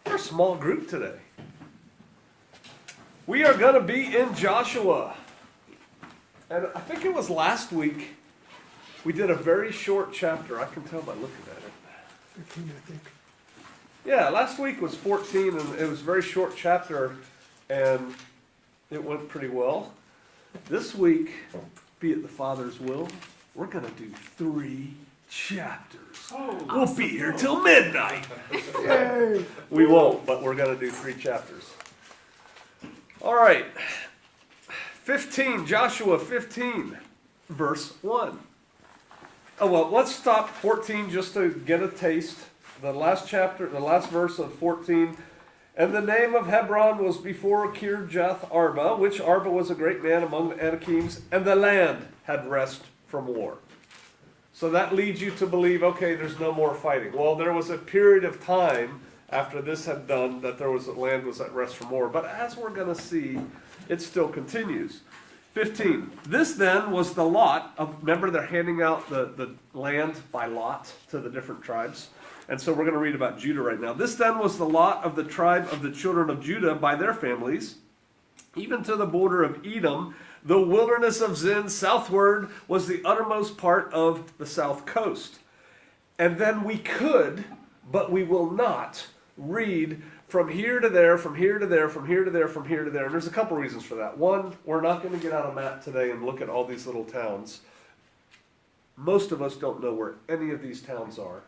We're a small group today. We are going to be in Joshua. And I think it was last week we did a very short chapter. I can tell by looking at it. 15, I think. Yeah, last week was 14, and it was a very short chapter, and it went pretty well. This week, be it the Father's will, we're going to do 3 chapters. We'll be here till midnight. Yay! We won't, but we're going to do 3 chapters. All right. 15, Joshua 15, verse 1. Oh, well, let's stop 14 just to get a taste. The last chapter, the last verse of 14. And the name of Hebron was before Kirjath Arba, which Arba was a great man among the Anakims, and the land had rest from war. So that leads you to believe, okay, there's no more fighting. Well, there was a period of time after this had done that land was at rest from war. But as we're going to see, it still continues. 15. This then was the lot of, remember they're handing out the land by lot to the different tribes. And so we're going to read about Judah right now. This then was the lot of the tribe of the children of Judah by their families, even to the border of Edom. The wilderness of Zin southward was the uttermost part of the south coast. And then we could, but we will not, read from here to there, from here to there, from here to there, from here to there. And there's a couple reasons for that. One, we're not going to get out a map today and look at all these little towns. Most of us don't know where any of these towns are.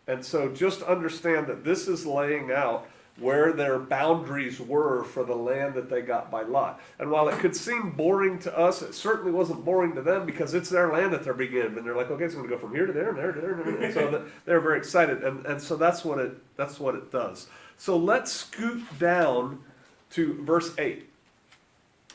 And so just understand that this is laying out where their boundaries were for the land that they got by lot. And while it could seem boring to us, it certainly wasn't boring to them because it's their land that they're beginning. And they're like, okay, it's going to go from here to there and there to there and there. And so they're very excited. And so that's what it does. So let's scoot down to verse 8.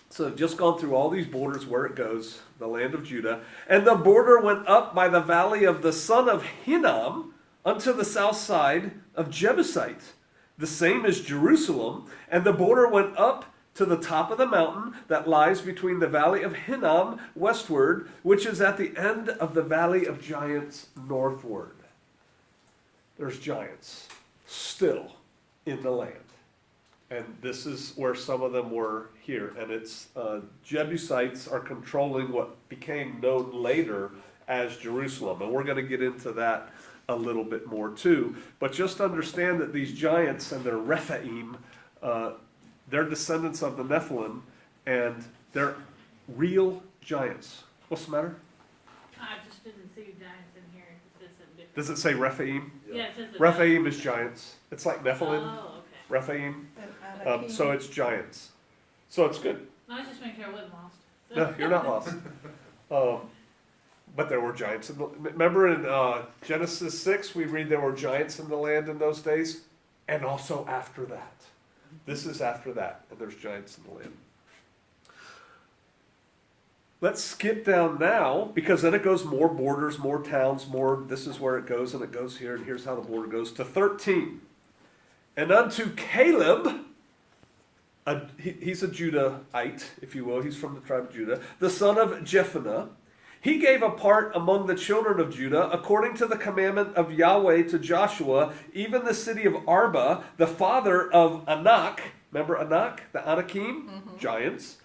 So just gone through all these borders where it goes, the land of Judah. And the border went up by the valley of the son of Hinnom unto the south side of Jebusite, the same as Jerusalem. And the border went up to the top of the mountain that lies between the valley of Hinnom westward, which is at the end of the valley of giants northward. There's giants still in the land. And this is where some of them were here. And it's Jebusites are controlling what became known later as Jerusalem. And we're going to get into that a little bit more too. But just understand that these giants and their Rephaim, they're descendants of the Nephilim, and they're real giants. What's the matter? I just didn't see giants in here. It says something different. Does it say Rephaim? Yeah, it says the Rephaim is giants. It's like Nephilim. Oh, okay. Rephaim. So it's giants. So it's good. I was just making sure I wasn't lost. No, you're not lost. But there were giants. Remember in Genesis 6, we read there were giants in the land in those days, and also after that. This is after that, and there's giants in the land. Let's skip down now, because then it goes more borders, more towns, more, this is where it goes, and it goes here, and here's how the border goes, to 13. And unto Caleb, he's a Judahite, if you will, he's from the tribe of Judah, the son of Jephunneh, he gave a part among the children of Judah, according to the commandment of Yahweh to Joshua, even the city of Arba, the father of Anak. Remember Anak, the Anakim, giants.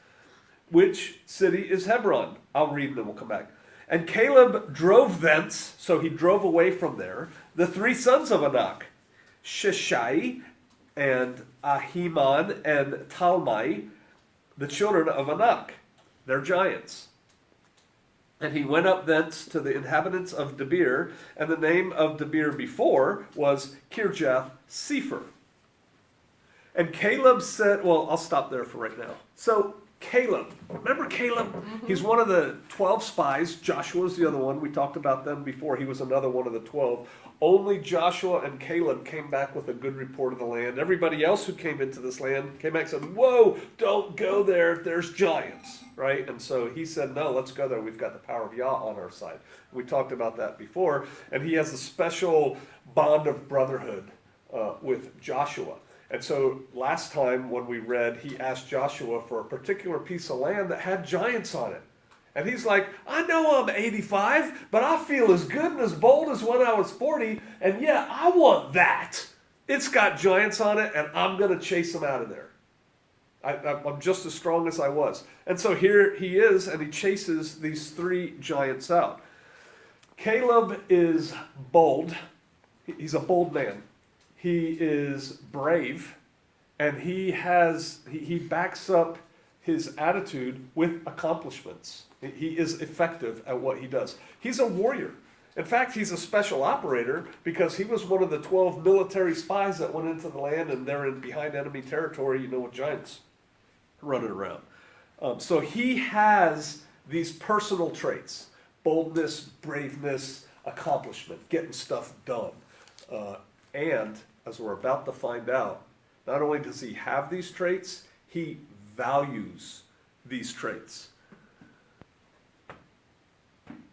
Which city is Hebron? I'll read and then we'll come back. And Caleb drove thence, so he drove away from there, the 3 sons of Anak, Sheshai and Ahiman and Talmai, the children of Anak. They're giants. And he went up thence to the inhabitants of Debir, and the name of Debir before was Kirjath Sepher. And Caleb said, well, I'll stop there for right now. So Caleb, remember Caleb? He's one of the 12 spies. Joshua's the other one. We talked about them before. He was another one of the 12. Only Joshua and Caleb came back with a good report of the land. Everybody else who came into this land came back and said, whoa, don't go there. There's giants, right? And so he said, no, let's go there. We've got the power of Yah on our side. We talked about that before. And he has a special bond of brotherhood with Joshua. And so last time when we read, he asked Joshua for a particular piece of land that had giants on it. And he's like, I know I'm 85, but I feel as good and as bold as when I was 40, and yeah, I want that. It's got giants on it, and I'm going to chase them out of there. I'm just as strong as I was. And so here he is, and he chases these 3 giants out. Caleb is bold. He's a bold man. He is brave, and he backs up his attitude with accomplishments. He is effective at what he does. He's a warrior. In fact, he's a special operator because he was one of the 12 military spies that went into the land, and they're behind enemy territory, with giants running around. So he has these personal traits: boldness, braveness, accomplishment, getting stuff done. And as we're about to find out, not only does he have these traits, he values these traits.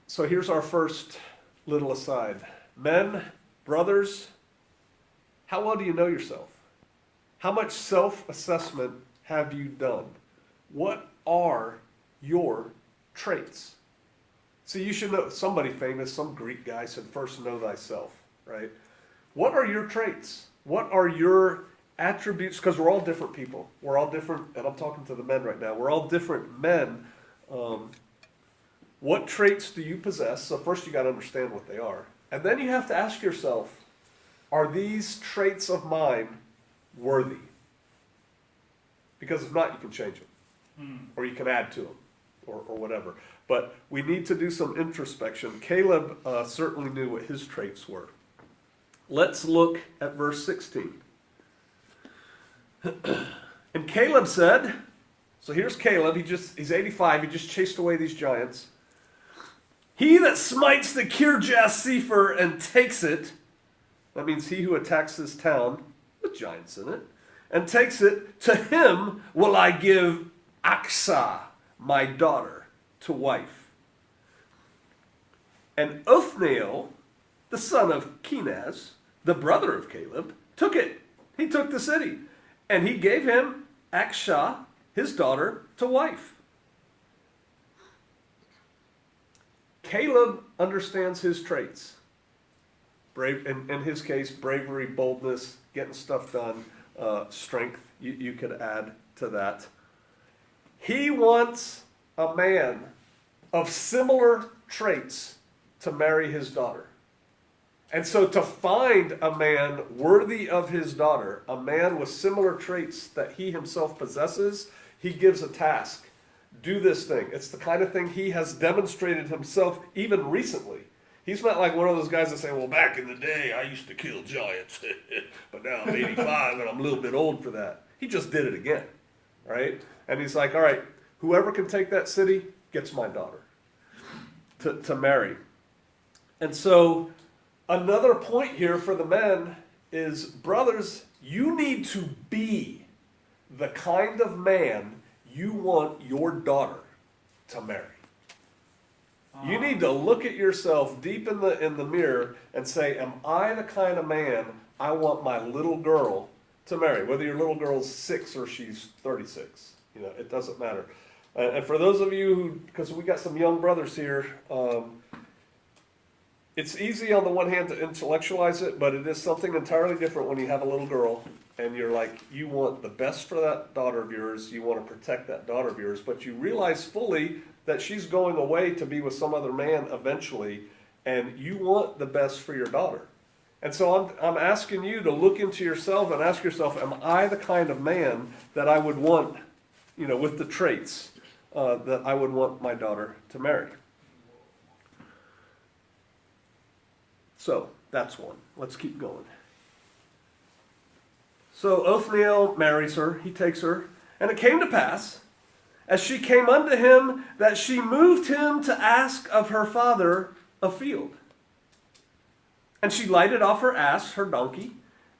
So here's our first little aside. Men, brothers, how well do you know yourself? How much self-assessment have you done? What are your traits? See, you should know. Somebody famous, some Greek guy said, first know thyself, right? What are your traits? What are your attributes? Because we're all different people. We're all different, and I'm talking to the men right now. We're all different men. What traits do you possess? So first you got to understand what they are. And then you have to ask yourself, are these traits of mine worthy? Because if not, you can change them. Or you can add to them, or whatever. But we need to do some introspection. Caleb certainly knew what his traits were. Let's look at verse 16. And Caleb said, so here's Caleb, he's 85, he just chased away these giants. He that smites the Kirjath Sepher and takes it, that means he who attacks this town, with giants in it, and takes it, to him will I give Aksah, my daughter, to wife. And Othniel, the son of Kenaz, the brother of Caleb, took it. He took the city. And he gave him Aksah, his daughter, to wife. Caleb understands his traits. Brave, in his case, bravery, boldness, getting stuff done, strength, you could add to that. He wants a man of similar traits to marry his daughter. And so to find a man worthy of his daughter, a man with similar traits that he himself possesses, he gives a task. Do this thing. It's the kind of thing he has demonstrated himself even recently. He's not like one of those guys that say, well, back in the day, I used to kill giants, but now I'm 85 and I'm a little bit old for that. He just did it again, right? And he's like, all right, whoever can take that city gets my daughter to marry. And so another point here for the men is, brothers, you need to be the kind of man you want your daughter to marry. You need to look at yourself deep in the mirror and say, am I the kind of man I want my little girl to marry? Whether your little girl's 6 or she's 36, it doesn't matter. And for those of you who, because we got some young brothers here, it's easy on the one hand to intellectualize it, but it is something entirely different when you have a little girl and you're like, you want the best for that daughter of yours, you want to protect that daughter of yours, but you realize fully that she's going away to be with some other man eventually, and you want the best for your daughter. And so I'm asking you to look into yourself and ask yourself, am I the kind of man that I would want, with the traits that I would want my daughter to marry? So that's one. Let's keep going. So Othniel marries her, he takes her, and it came to pass, as she came unto him, that she moved him to ask of her father a field. And she lighted off her ass, her donkey,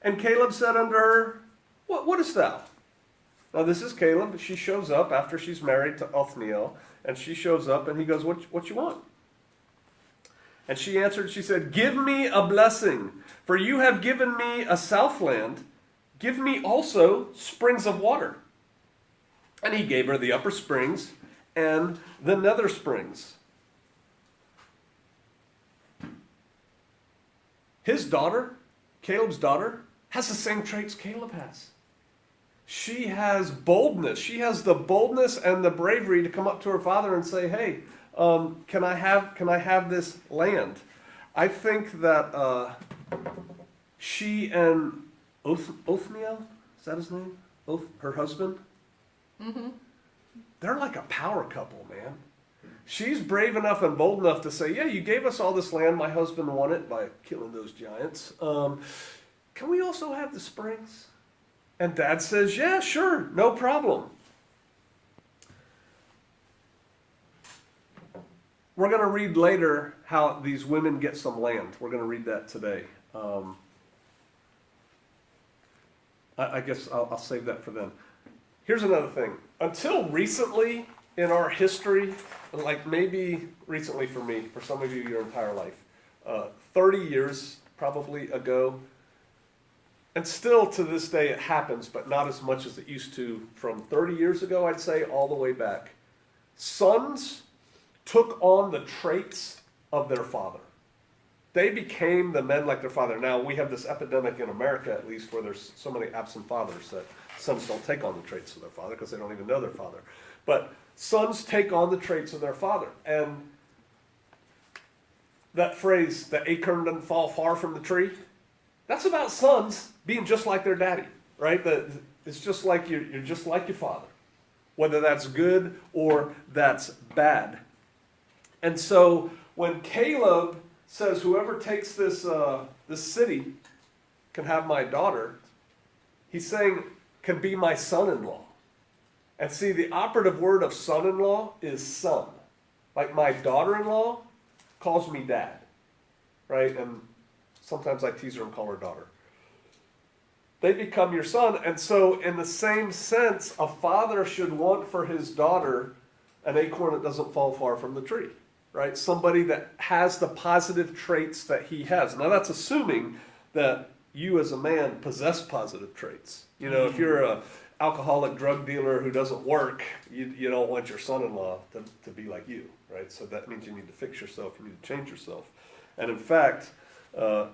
and Caleb said unto her, What wouldest thou? Now this is Caleb. She shows up after she's married to Othniel, and she shows up, and he goes, What you want? And she answered, she said, Give me a blessing, for you have given me a southland. Give me also springs of water. And he gave her the upper springs and the nether springs. His daughter, Caleb's daughter, has the same traits Caleb has. She has boldness. She has the boldness and the bravery to come up to her father and say, hey, can I have this land? I think that she and Othniel, is that his name? Her husband? Mm-hmm. They're like a power couple, man. She's brave enough and bold enough to say, yeah, you gave us all this land. My husband won it by killing those giants. Can we also have the springs? And Dad says, yeah, sure, no problem. We're going to read later how these women get some land. We're going to read that today. I guess I'll save that for then. Here's another thing. Until recently in our history, like maybe recently for me, for some of you your entire life, 30 years probably ago, and still to this day it happens, but not as much as it used to from 30 years ago, I'd say, all the way back. Sons took on the traits of their father. They became the men like their father. Now, we have this epidemic in America, at least, where there's so many absent fathers that sons don't take on the traits of their father because they don't even know their father. But sons take on the traits of their father. And that phrase, the acorn doesn't fall far from the tree, that's about sons being just like their daddy, right? It's just like you're just like your father, whether that's good or that's bad. And so when Caleb says, whoever takes this city can have my daughter, he's saying, can be my son-in-law. And see, the operative word of son-in-law is son. Like my daughter-in-law calls me dad, right? And sometimes I tease her and call her daughter. They become your son. And so in the same sense, a father should want for his daughter an acorn that doesn't fall far from the tree, right? Somebody that has the positive traits that he has. Now that's assuming that you as a man possess positive traits. You know, if you're an alcoholic drug dealer who doesn't work, you don't want your son-in-law to be like you, right? So that means you need to fix yourself, you need to change yourself. And in fact, the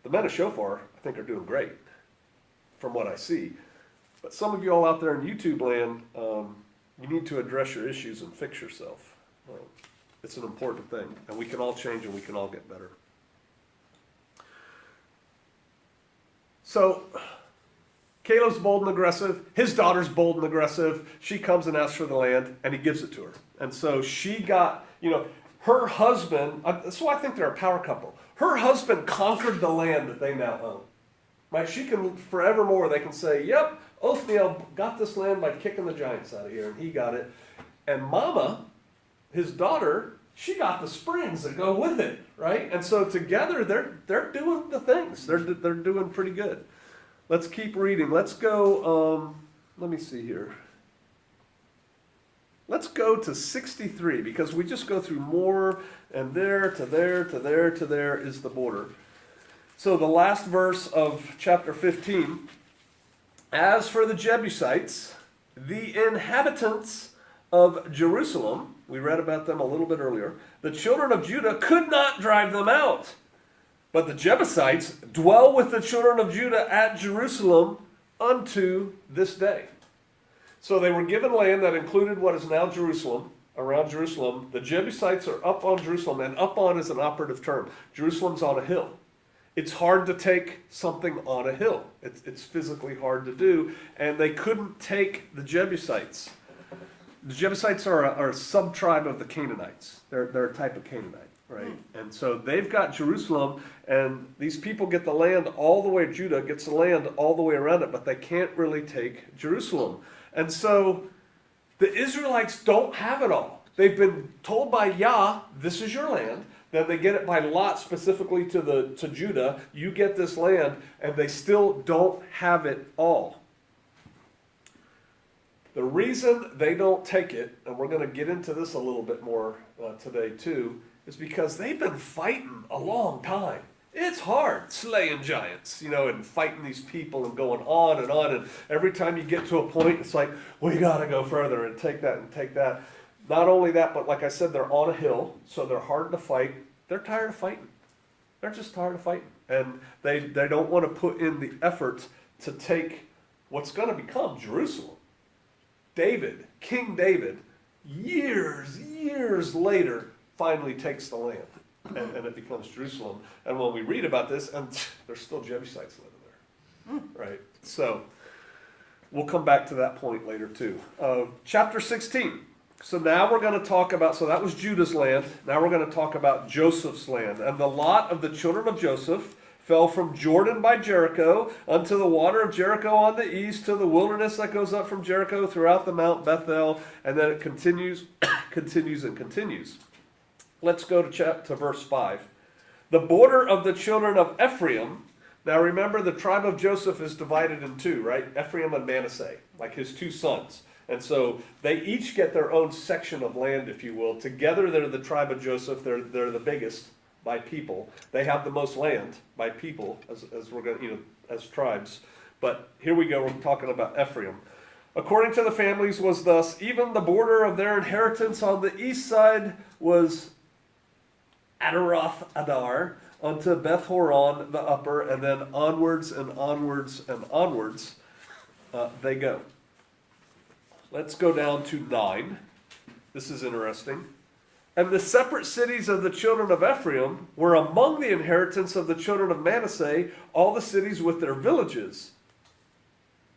men of Shofar, I think, are doing great from what I see. But some of you all out there in YouTube land, you need to address your issues and fix yourself. It's an important thing, and we can all change and we can all get better. So, Caleb's bold and aggressive. His daughter's bold and aggressive. She comes and asks for the land, and he gives it to her. And so she got, her husband, so I think they're a power couple. Her husband conquered the land that they now own. Right? She can, forevermore, they can say, yep, Othniel got this land by kicking the giants out of here, and he got it. And Mama, his daughter, she got the springs that go with it, right? And so together, they're doing the things. They're doing pretty good. Let's keep reading. Let's go, let me see here. Let's go to 63, because we just go through more, and there to there to there to there is the border. So the last verse of chapter 15. As for the Jebusites, the inhabitants of Jerusalem, we read about them a little bit earlier, the children of Judah could not drive them out. But the Jebusites dwell with the children of Judah at Jerusalem unto this day. So they were given land that included what is now Jerusalem, around Jerusalem. The Jebusites are up on Jerusalem, and up on is an operative term. Jerusalem's on a hill. It's hard to take something on a hill. It's physically hard to do, and they couldn't take the Jebusites. The Jebusites are a sub-tribe of the Canaanites. They're a type of Canaanite, right? And so they've got Jerusalem, and these people get the land all the way, Judah gets the land all the way around it, but they can't really take Jerusalem. And so the Israelites don't have it all. They've been told by Yah, this is your land. Then they get it by lot specifically to Judah. You get this land, and they still don't have it all. The reason they don't take it, and we're going to get into this a little bit more today too, is because they've been fighting a long time. It's hard slaying giants, and fighting these people and going on. And every time you get to a point, it's like, we got to go further and take that and take that. Not only that, but like I said, they're on a hill, so they're hard to fight. They're tired of fighting. They're just tired of fighting. And they don't want to put in the effort to take what's going to become Jerusalem. David, King David, years later, finally takes the land. And it becomes Jerusalem. And when we read about this, and there's still Jebusites living there. Right? So, we'll come back to that point later too. Chapter 16. So now we're going to talk about, so that was Judah's land. Now we're going to talk about Joseph's land. And the lot of the children of Joseph fell from Jordan by Jericho unto the water of Jericho on the east, to the wilderness that goes up from Jericho throughout the Mount Bethel. And then it continues, continues. Let's go to verse 5. The border of the children of Ephraim. Now remember, the tribe of Joseph is divided in two, right? Ephraim and Manasseh, like his two sons. And so they each get their own section of land, if you will. Together they're the tribe of Joseph. They're the biggest by people. They have the most land by people, as we're going, as tribes. But here we go. We're talking about Ephraim. According to the families was thus: even the border of their inheritance on the east side was Adaroth Adar unto Beth Horon the upper, and then onwards and onwards and onwards they go. Let's go down to 9. This is interesting. And the separate cities of the children of Ephraim were among the inheritance of the children of Manasseh, all the cities with their villages.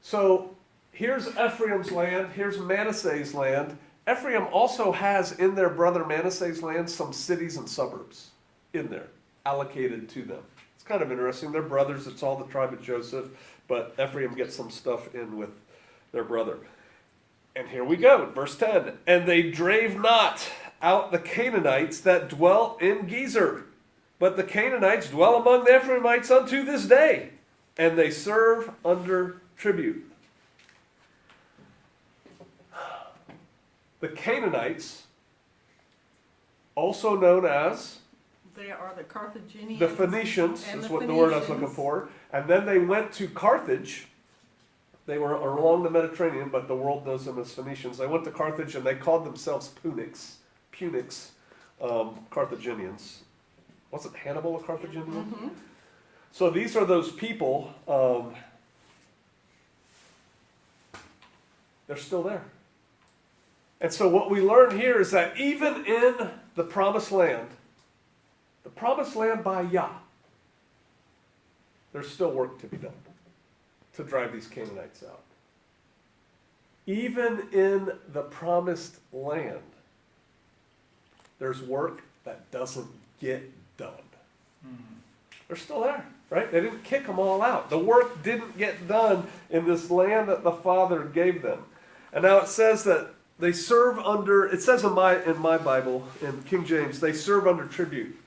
So here's Ephraim's land, here's Manasseh's land. Ephraim also has in their brother Manasseh's land some cities and suburbs in there, allocated to them. It's kind of interesting. They're brothers, it's all the tribe of Joseph, but Ephraim gets some stuff in with their brother. And here we go, verse 10. And they drave not out the Canaanites that dwelt in Gezer, but the Canaanites dwell among the Ephraimites unto this day, and they serve under tribute. The Canaanites, also known as They are the Carthaginians. the Phoenicians, and is the what the word I was Phoenicians. looking for. And then they went to Carthage. They were along the Mediterranean, but the world knows them as Phoenicians. They went to Carthage and they called themselves Punics, Carthaginians. Wasn't Hannibal a Carthaginian? Mm-hmm. So these are those people, they're still there. And so what we learn here is that even in the promised land by Yah, there's still work to be done to drive these Canaanites out. Even in the promised land, there's work that doesn't get done. They're still there, right? They didn't kick them all out. The work didn't get done in this land that the Father gave them. And now it says that they serve under, it says in my Bible, in King James, they serve under tribute.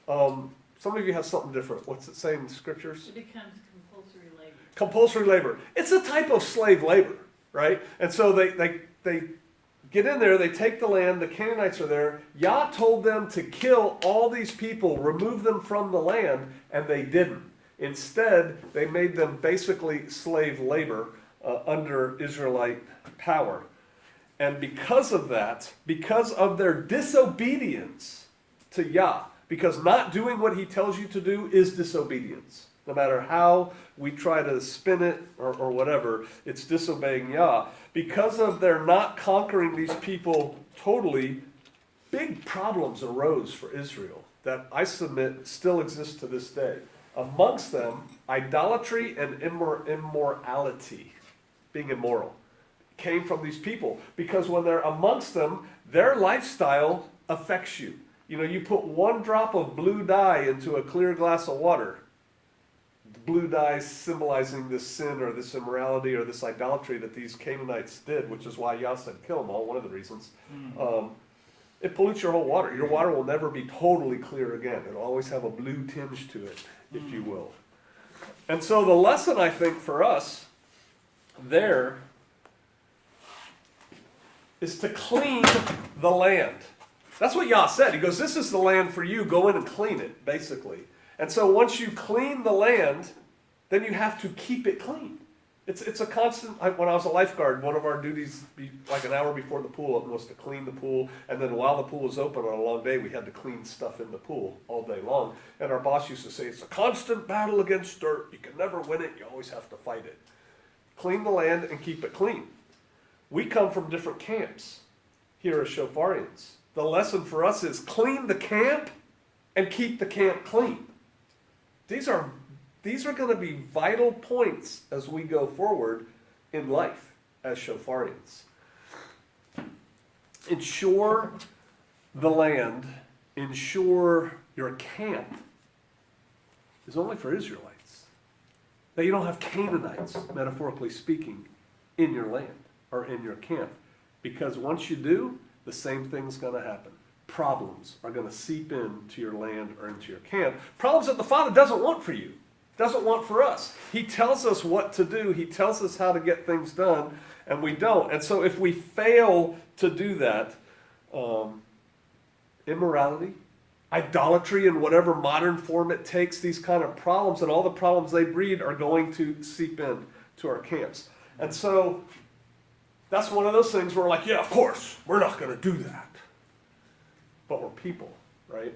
Some of you have something different. What's it say in the scriptures? It becomes compulsory labor. Compulsory labor. It's a type of slave labor, right? And so they get in there, they take the land, the Canaanites are there. Yah told them to kill all these people, remove them from the land, and they didn't. Instead, they made them basically slave labor under Israelite power. And because of that, because of their disobedience to Yah, because not doing what he tells you to do is disobedience. No matter how we try to spin it or whatever, it's disobeying Yah. Because of their not conquering these people totally, big problems arose for Israel that I submit still exist to this day. Amongst them, idolatry and immorality, being immoral, came from these people. Because when they're amongst them, their lifestyle affects you. You know, you put one drop of blue dye into a clear glass of water. The blue dye symbolizing this sin or this immorality or this idolatry that these Canaanites did, which is why Yah said kill them all, one of the reasons. It pollutes your whole water. Your water will never be totally clear again. It'll always have a blue tinge to it, if you will. And so the lesson, I think, for us there is to clean the land. That's what Yah said. He goes, this is the land for you. Go in and clean it, basically. And so once you clean the land, then you have to keep it clean. It's a constant. When I was a lifeguard, one of our duties, like an hour before the pool open, was to clean the pool. And then while the pool was open on a long day, we had to clean stuff in the pool all day long. And our boss used to say, it's a constant battle against dirt. You can never win it. You always have to fight it. Clean the land and keep it clean. We come from different camps here as Shofarians. The lesson for us is clean the camp and keep the camp clean. These are going to be vital points as we go forward in life as Shofarians. Ensure the land, ensure your camp is only for Israelites. That you don't have Canaanites, metaphorically speaking, in your land or in your camp. Because once you do, the same thing's going to happen. Problems are going to seep into your land or into your camp. Problems that the Father doesn't want for you. Doesn't want for us. He tells us what to do. He tells us how to get things done, and we don't. And so if we fail to do that, immorality, idolatry in whatever modern form it takes, these kind of problems and all the problems they breed are going to seep in to our camps. And so that's one of those things where we're like, yeah, of course, we're not going to do that. But we're people, right?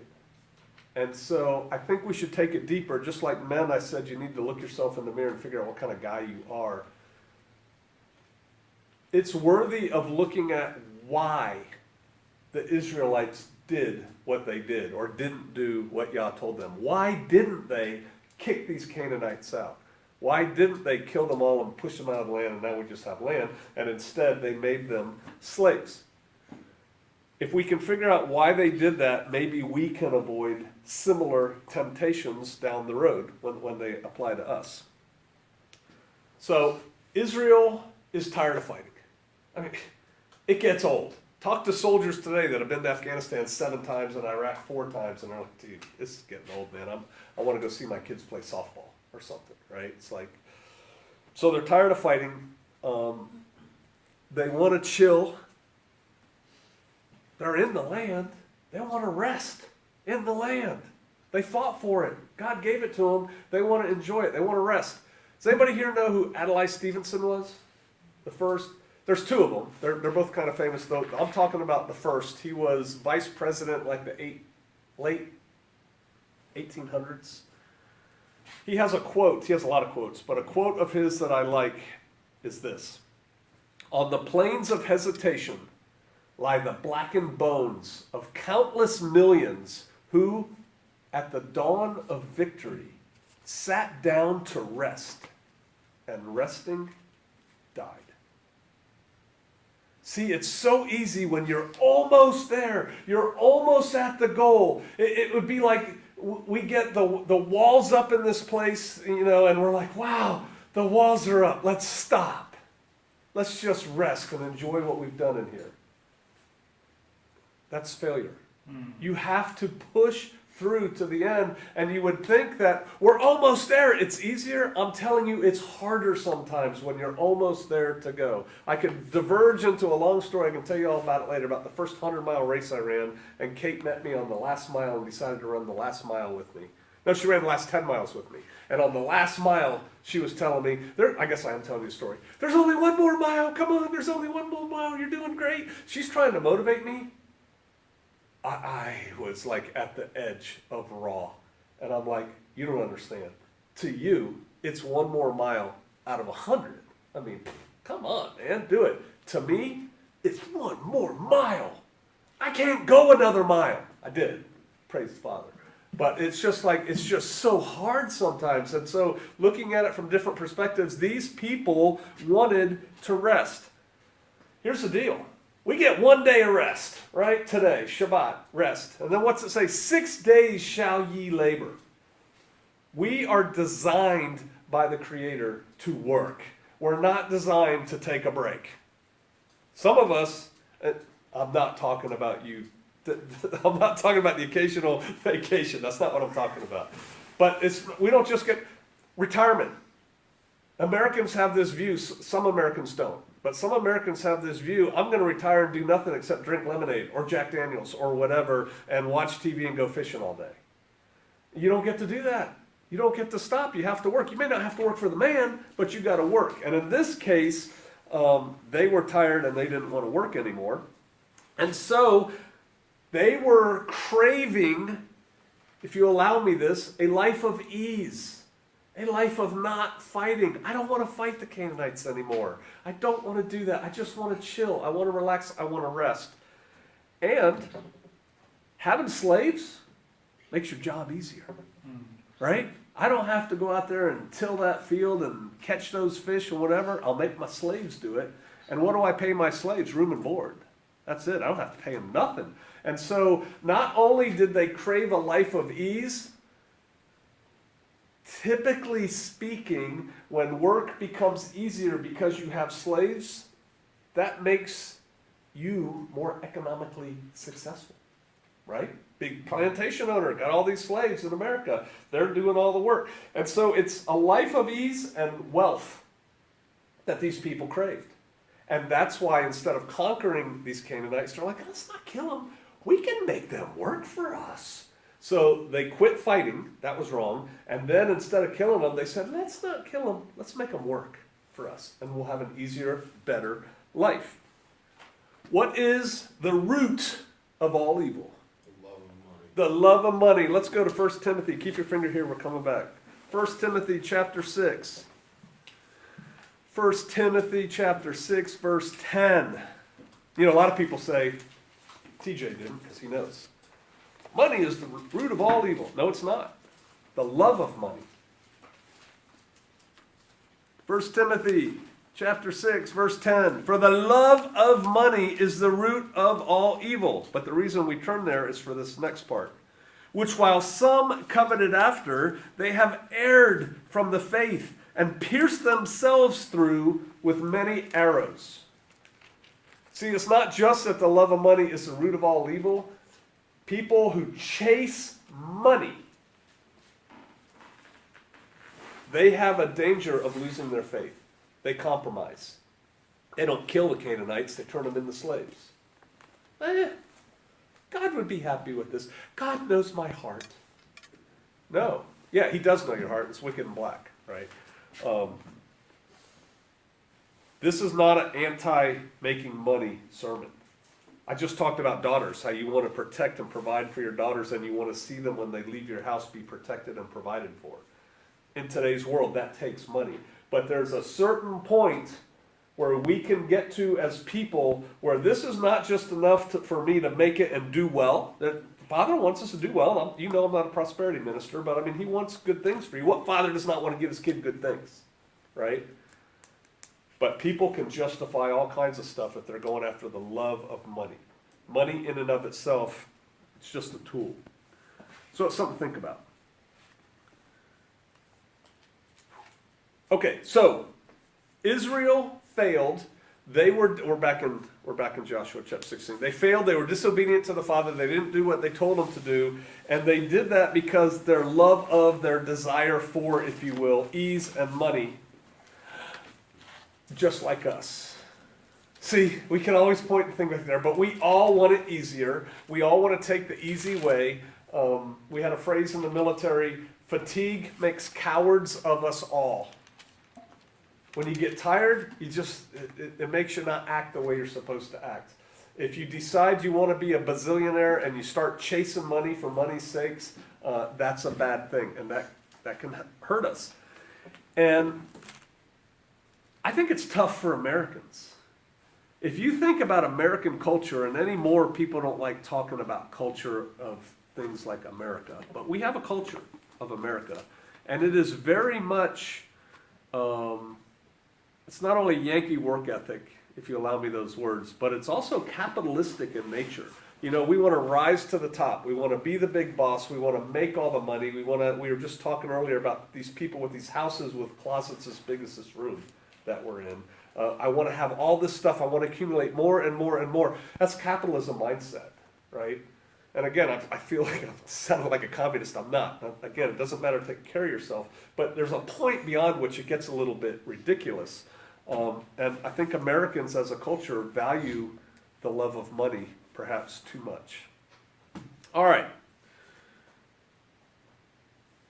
And so I think we should take it deeper. Just like men, I said you need to look yourself in the mirror and figure out what kind of guy you are. It's worthy of looking at why the Israelites did what they did or didn't do what Yah told them. Why didn't they kick these Canaanites out? Why didn't they kill them all and push them out of the land and now we just have land? And instead they made them slaves. If we can figure out why they did that, maybe we can avoid similar temptations down the road when they apply to us. So Israel is tired of fighting. I mean, it gets old. Talk to soldiers today that have been to Afghanistan 7 times and Iraq 4 times, and they're like, dude, this is getting old, man. I want to go see my kids play softball or something, right? It's like, so they're tired of fighting. They want to chill. They're in the land. They want to rest in the land. They fought for it. God gave it to them. They want to enjoy it. They want to rest. Does anybody here know who Adlai Stevenson was? The first? There's 2 of them. They're both kind of famous, though. I'm talking about the first. He was vice president like the late 1800s. He has a quote. He has a lot of quotes, but a quote of his that I like is this. On the plains of hesitation lie the blackened bones of countless millions who, at the dawn of victory, sat down to rest, and resting, died. See, it's so easy when you're almost there. You're almost at the goal. It would be like we get the walls up in this place, and we're like, wow, the walls are up. Let's stop. Let's just rest and enjoy what we've done in here. That's failure. You have to push through to the end, and you would think that we're almost there. It's easier. I'm telling you, it's harder sometimes when you're almost there to go. I could diverge into a long story. I can tell you all about it later, about the first 100-mile race I ran, and Kate met me on the last mile and decided to run the last mile with me. No, she ran the last 10 miles with me. And on the last mile, she was telling me, I guess I am telling you a story. There's only one more mile. Come on, there's only one more mile. You're doing great. She's trying to motivate me. I was like at the edge of raw. And I'm like, you don't understand. To you, it's one more mile out of 100. I mean, come on, man, do it. To me, it's one more mile. I can't go another mile. I did. Praise the Father. But it's just so hard sometimes. And so looking at it from different perspectives, these people wanted to rest. Here's the deal. We get 1 day of rest, right? Today, Shabbat, rest. And then what's it say? 6 days shall ye labor. We are designed by the Creator to work. We're not designed to take a break. Some of us, I'm not talking about you. I'm not talking about the occasional vacation. That's not what I'm talking about. But we don't just get retirement. Americans have this view. Some Americans don't. But some Americans have this view, I'm going to retire and do nothing except drink lemonade or Jack Daniels or whatever and watch TV and go fishing all day. You don't get to do that. You don't get to stop. You have to work. You may not have to work for the man, but you got to work. And in this case, they were tired and they didn't want to work anymore. And so they were craving, if you allow me this, a life of ease, a life of not fighting. I don't want to fight the Canaanites anymore. I don't want to do that. I just want to chill. I want to relax. I want to rest. And having slaves makes your job easier, right? I don't have to go out there and till that field and catch those fish or whatever. I'll make my slaves do it. And what do I pay my slaves? Room and board. That's it. I don't have to pay them nothing. And so not only did they crave a life of ease, typically speaking, when work becomes easier because you have slaves, that makes you more economically successful, right? Big plantation owner, got all these slaves in America. They're doing all the work. And so it's a life of ease and wealth that these people craved. And that's why instead of conquering these Canaanites, they're like, let's not kill them. We can make them work for us. So they quit fighting. That was wrong. And then instead of killing them, they said, let's not kill them. Let's make them work for us. And we'll have an easier, better life. What is the root of all evil? The love of money. Let's go to 1 Timothy. Keep your finger here. We're coming back. 1 Timothy chapter 6. 1 Timothy chapter 6, verse 10. You know, a lot of people say, TJ didn't because he knows. Money is the root of all evil. No, it's not. The love of money. 1 Timothy chapter 6, verse 10. For the love of money is the root of all evil. But the reason we turn there is for this next part. Which while some coveted after, they have erred from the faith and pierced themselves through with many arrows. See, it's not just that the love of money is the root of all evil. People who chase money, they have a danger of losing their faith. They compromise. They don't kill the Canaanites, they turn them into slaves. God would be happy with this. God knows my heart. No. Yeah, he does know your heart. It's wicked and black, right? This is not an anti-making money sermon. I just talked about daughters, how you want to protect and provide for your daughters, and you want to see them when they leave your house be protected and provided for. In today's world, that takes money. But there's a certain point where we can get to as people where this is not just enough for me to make it and do well. The Father wants us to do well. You know I'm not a prosperity minister, but I mean, he wants good things for you. What father does not want to give his kid good things, right? But people can justify all kinds of stuff if they're going after the love of money. Money in and of itself, it's just a tool. So it's something to think about. Okay, so Israel failed. We're back in Joshua chapter 16. They failed. They were disobedient to the Father. They didn't do what they told them to do. And they did that because their love of, their desire for, if you will, ease and money, just like us. See, we can always point and think back there, but we all want it easier. We all want to take the easy way. We had a phrase in the military, fatigue makes cowards of us all. When you get tired, it makes you not act the way you're supposed to act. If you decide you want to be a bazillionaire and you start chasing money for money's sakes, that's a bad thing, and that can hurt us. And I think it's tough for Americans. If you think about American culture, and anymore people don't like talking about culture of things like America, but we have a culture of America, and it is very much, it's not only Yankee work ethic, if you allow me those words, but it's also capitalistic in nature. You know, we want to rise to the top. We want to be the big boss. We want to make all the money. We were just talking earlier about these people with these houses with closets as big as this room that we're in. I want to have all this stuff. I want to accumulate more and more and more. That's capitalism mindset, right? And again, I feel like I'm sounding like a communist. I'm not. Again, it doesn't matter to take care of yourself. But there's a point beyond which it gets a little bit ridiculous. And I think Americans as a culture value the love of money perhaps too much. All right.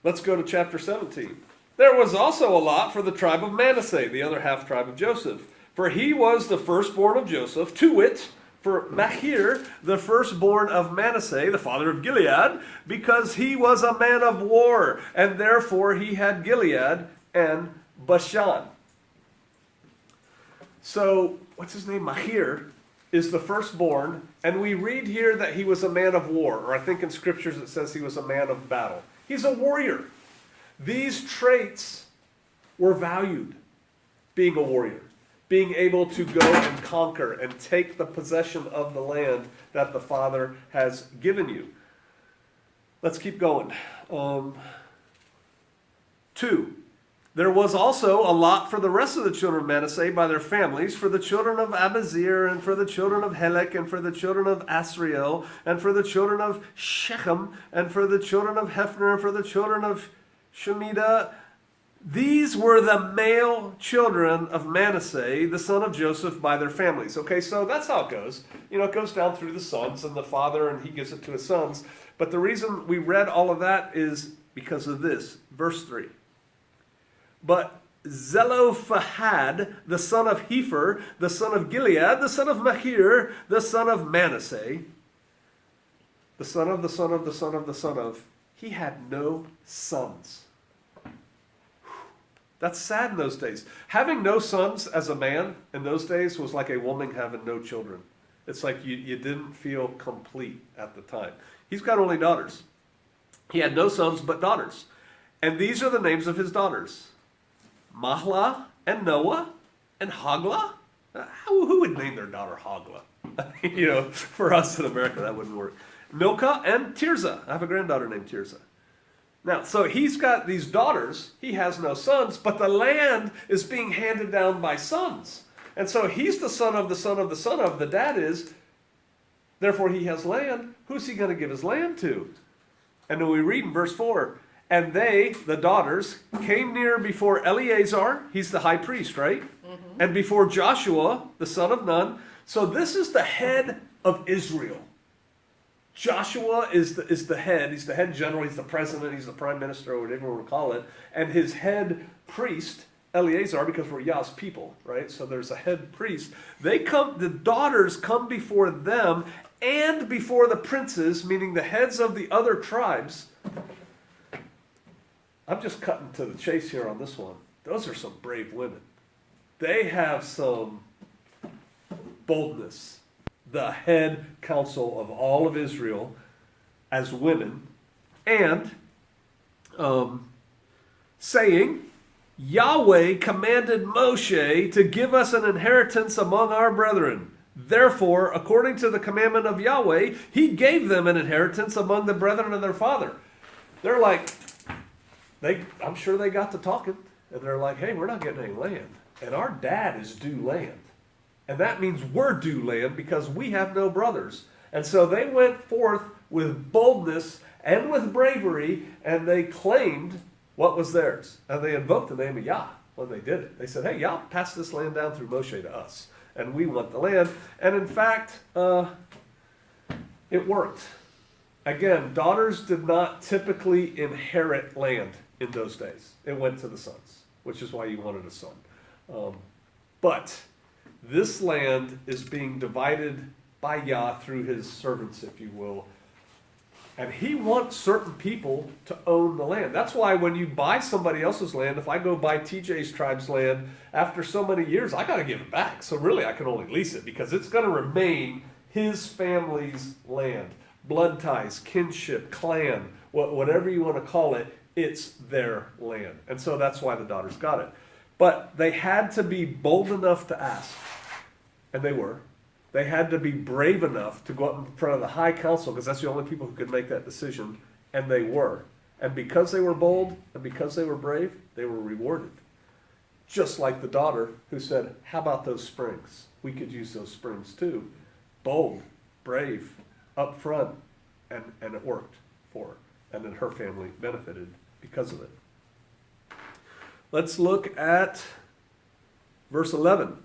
Let's go to chapter 17. There was also a lot for the tribe of Manasseh, the other half tribe of Joseph. For he was the firstborn of Joseph, to wit, for Machir, the firstborn of Manasseh, the father of Gilead, because he was a man of war, and therefore he had Gilead and Bashan. So, what's his name? Machir is the firstborn, and we read here that he was a man of war, or I think in scriptures it says he was a man of battle. He's a warrior. These traits were valued, being a warrior, being able to go and conquer and take the possession of the land that the Father has given you. Let's keep going. 2. There was also a lot for the rest of the children of Manasseh by their families, for the children of Abazir, and for the children of Helek, and for the children of Asriel, and for the children of Shechem, and for the children of Hephner, and for the children of Shemida. These were the male children of Manasseh, the son of Joseph, by their families. Okay, so that's how it goes. You know, it goes down through the sons and the father, and he gives it to his sons. But the reason we read all of that is because of this. Verse 3. But Zelophehad, the son of Hepher, the son of Gilead, the son of Machir, the son of Manasseh, the son of the son of the son of the son of, he had no sons. That's sad in those days. Having no sons as a man in those days was like a woman having no children. It's like you didn't feel complete at the time. He's got only daughters. He had no sons but daughters. And these are the names of his daughters: Mahlah and Noah and Hoglah. Who would name their daughter Hoglah? You know, for us in America, that wouldn't work. Milcah and Tirzah. I have a granddaughter named Tirzah. Now, so he's got these daughters. He has no sons, but the land is being handed down by sons. And so he's the son of the son of the son of. The dad is. Therefore, he has land. Who's he going to give his land to? And then we read in verse 4, and they, the daughters, came near before Eleazar. He's the high priest, right? Mm-hmm. And before Joshua, the son of Nun. So this is the head of Israel. Joshua is the head. He's the head general. He's the president. He's the prime minister, or whatever you want to call it. And his head priest, Eleazar, because we're Yah's people, right? So there's a head priest. The daughters come before them and before the princes, meaning the heads of the other tribes. I'm just cutting to the chase here on this one. Those are some brave women. They have some boldness. The head council of all of Israel as women, and saying, Yahweh commanded Moshe to give us an inheritance among our brethren. Therefore, according to the commandment of Yahweh, he gave them an inheritance among the brethren of their father. They're like, I'm sure they got to talking, and they're like, hey, we're not getting any land, and our dad is due land. And that means we're due land because we have no brothers. And so they went forth with boldness and with bravery, and they claimed what was theirs. And they invoked the name of Yah when they did it. They said, hey, Yah passed this land down through Moshe to us, and we want the land. And in fact, it worked. Again, daughters did not typically inherit land in those days. It went to the sons, which is why you wanted a son. But this land is being divided by Yah through his servants, if you will. And he wants certain people to own the land. That's why when you buy somebody else's land, if I go buy TJ's tribe's land, after so many years, I got to give it back. So really, I can only lease it because it's going to remain his family's land. Blood ties, kinship, clan, whatever you want to call it, it's their land. And so that's why the daughters got it. But they had to be bold enough to ask. And they were. They had to be brave enough to go up in front of the high council, because that's the only people who could make that decision. And they were. And because they were bold and because they were brave, they were rewarded. Just like the daughter who said, how about those springs? We could use those springs too. Bold, brave, up front, and it worked for her. And then her family benefited because of it. Let's look at verse 11.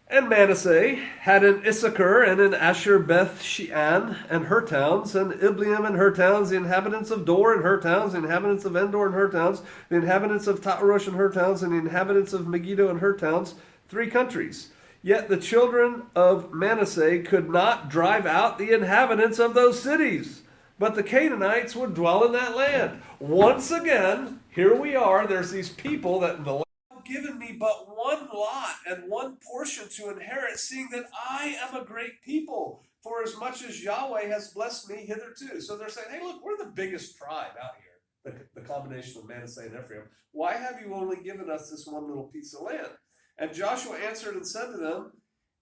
And Manasseh had in Issachar and in Asher Beth Shean and her towns, and Ibleam and her towns, the inhabitants of Dor and her towns, the inhabitants of Endor and her towns, the inhabitants of Taharush and her towns, and the inhabitants of Megiddo and her towns, 3 countries. Yet the children of Manasseh could not drive out the inhabitants of those cities, but the Canaanites would dwell in that land. Once again, here we are, there's these people that the given me but one lot and one portion to inherit, seeing that I am a great people, for as much as Yahweh has blessed me hitherto. So they're saying, hey, look, we're the biggest tribe out here, the combination of Manasseh and Ephraim. Why have you only given us this one little piece of land? And Joshua answered and said to them,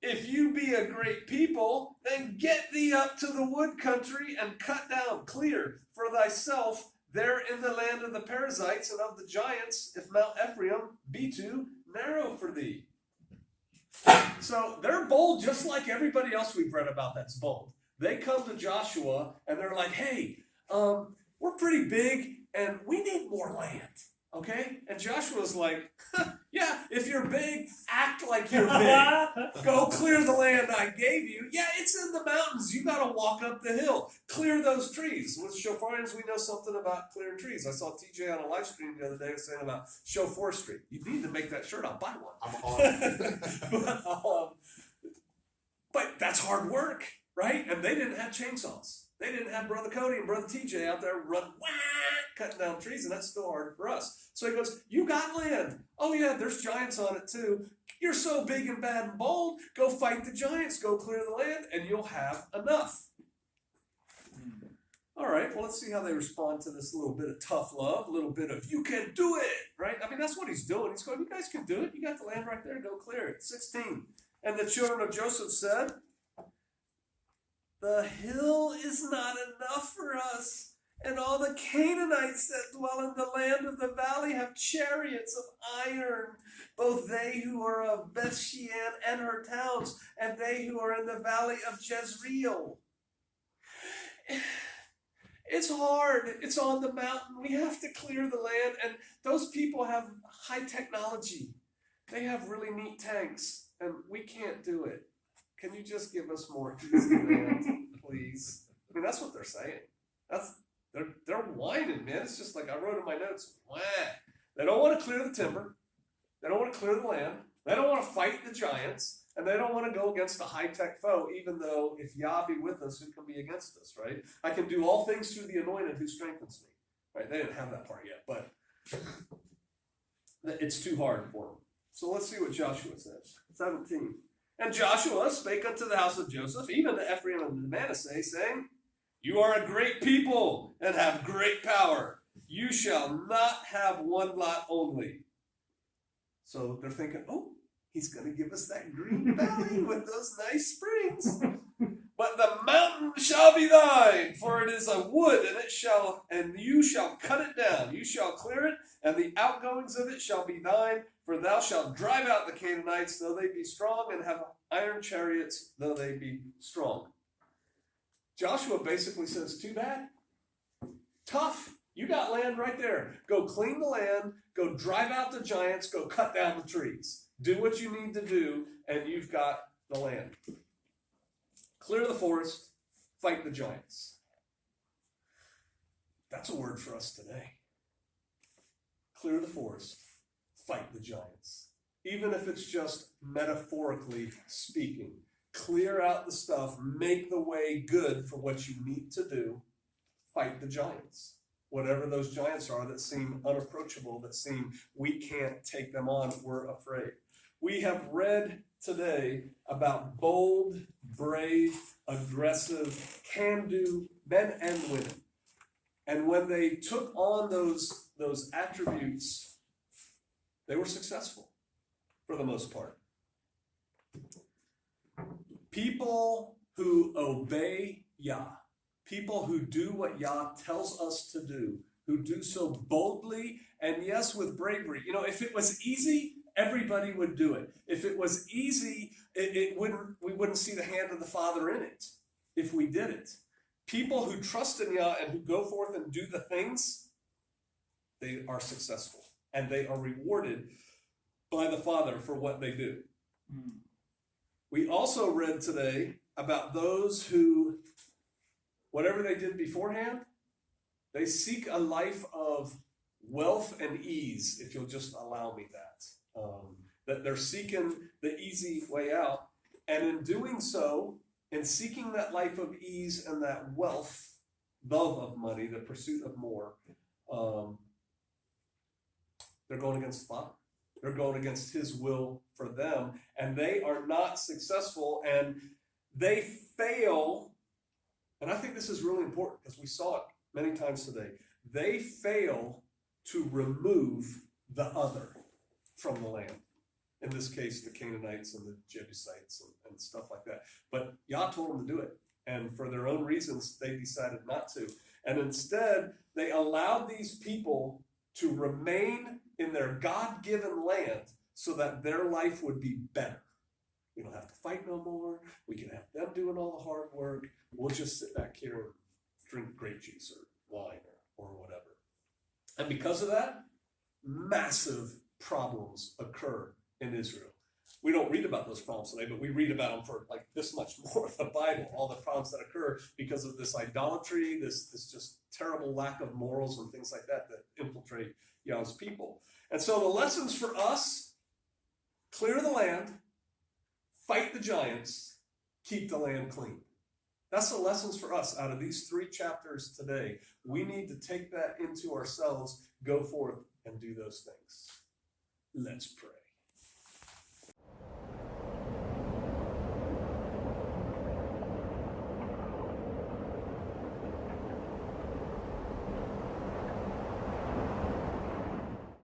if you be a great people, then get thee up to the wood country and cut down, clear for thyself there in the land of the Perizzites and of the giants, if Mount Ephraim be too narrow for thee. So they're bold just like everybody else we've read about that's bold. They come to Joshua and they're like, hey, we're pretty big and we need more land, okay? And Joshua's like, yeah, if you're big, act like you're big. Go clear the land I gave you. Yeah, it's in the mountains. You got to walk up the hill. Clear those trees. With Shofarians, we know something about clearing trees. I saw TJ on a live stream the other day saying about Shoforestry. You need to make that shirt. I'll buy one. I'm on. But that's hard work, right? And they didn't have chainsaws. They didn't have Brother Cody and Brother TJ out there cutting down trees, and that's still hard for us. So he goes, you got land. Oh yeah, there's giants on it too. You're so big and bad and bold. Go fight the giants. Go clear the land, and you'll have enough. All right, well, let's see how they respond to this little bit of tough love, a little bit of, you can do it, right? I mean, that's what he's doing. He's going, you guys can do it. You got the land right there. Go clear it. 16. And the children of Joseph said, the hill is not enough for us, and all the Canaanites that dwell in the land of the valley have chariots of iron, both they who are of Bethshean and her towns, and they who are in the valley of Jezreel. It's hard. It's on the mountain. We have to clear the land, and those people have high technology. They have really neat tanks, and we can't do it. Can you just give us more easy land, please? I mean, that's what they're saying. They're whining, man. It's just like I wrote in my notes. Wah. They don't want to clear the timber. They don't want to clear the land. They don't want to fight the giants. And they don't want to go against a high-tech foe, even though if Yah be with us, who can be against us, right? I can do all things through the anointed who strengthens me. Right? They didn't have that part yet, but it's too hard for them. So let's see what Joshua says. 17. And Joshua spake unto the house of Joseph, even to Ephraim and Manasseh, saying, you are a great people and have great power. You shall not have one lot only. So they're thinking, oh, he's going to give us that green valley with those nice springs. But the mountain shall be thine, for it is a wood, and you shall cut it down. You shall clear it, and the outgoings of it shall be thine. For thou shalt drive out the Canaanites, though they be strong, and have iron chariots, though they be strong. Joshua basically says, too bad. Tough. You got land right there. Go clean the land. Go drive out the giants. Go cut down the trees. Do what you need to do, and you've got the land. Clear the forest. Fight the giants. That's a word for us today. Clear the forest. Fight the giants. Even if it's just metaphorically speaking. Clear out the stuff. Make the way good for what you need to do. Fight the giants. Whatever those giants are that seem unapproachable, that seem we can't take them on, we're afraid. We have read today about bold, brave, aggressive, can-do men and women. And when they took on those attributes, they were successful for the most part. People who obey Yah, people who do what Yah tells us to do, who do so boldly and yes, with bravery. You know, if it was easy, everybody would do it. If it was easy, we wouldn't see the hand of the Father in it if we did it. People who trust in Yah and who go forth and do the things, they are successful. And they are rewarded by the Father for what they do. We also read today about those who, whatever they did beforehand, they seek a life of wealth and ease, if you'll just allow me that. That they're seeking the easy way out. And in doing so, in seeking that life of ease and that wealth, love of money, the pursuit of more, they're going against the Father. They're going against His will for them, and they are not successful, and they fail. And I think this is really important because we saw it many times today. They fail to remove the other from the land. In this case, the Canaanites and the Jebusites and stuff like that. But Yah told them to do it. And for their own reasons, they decided not to. And instead, they allowed these people to remain in their God-given land so that their life would be better. We don't have to fight no more. We can have them doing all the hard work. We'll just sit back here and drink grape juice or wine or whatever. And because of that, massive problems occur in Israel. We don't read about those problems today, but we read about them for like this much more of the Bible, all the problems that occur because of this idolatry, this just terrible lack of morals and things like that infiltrate Yah's people. And so the lessons for us: clear the land, fight the giants, keep the land clean. That's the lessons for us out of these 3 chapters today. We need to take that into ourselves, go forth and do those things. Let's pray.